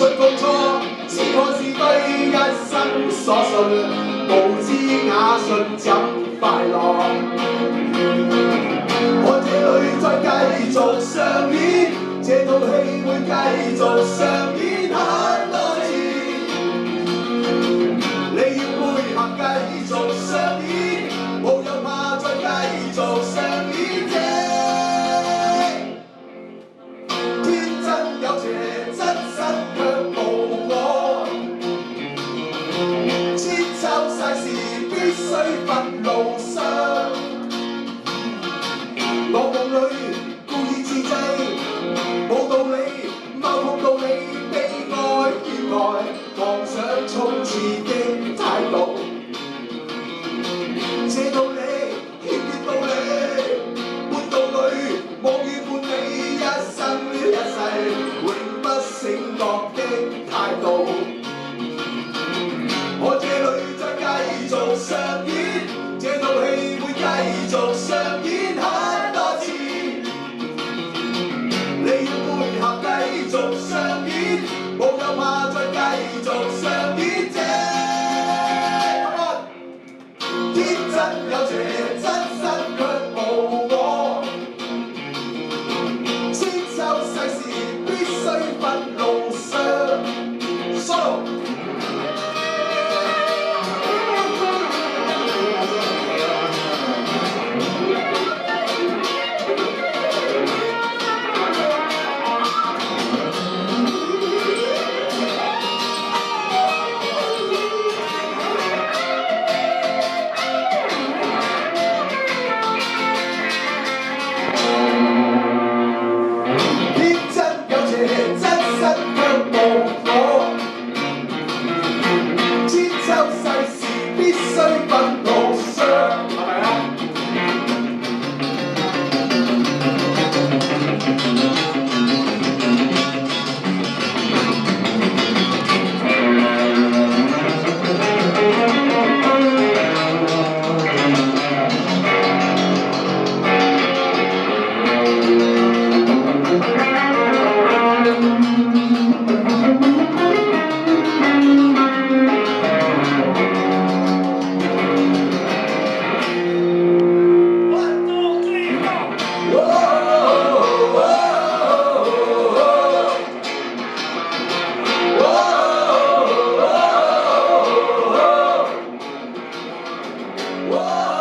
信共錯，是看是非，一生所信，無知雅信怎快樂？我這裏再繼續上演，這套戲會繼續上演很多次，你要配合繼續上演，無有怕再繼續上演這天真有邪，真實卻無我，千秋世事必須分路上。我夢裏故意自制，冇道理，謬誤道理，悲哀意外，妄想衝刺的態度。這道理，欠缺道理，半道理，妄語伴你一生一世，永不醒覺的態度。我這裏再繼續上演，這套戲會繼續上演很多次，你要配合繼續上演，無有怕再繼續上演這天真有邪，真實卻無我，千秋世事必須分路上。Solo。Whoa!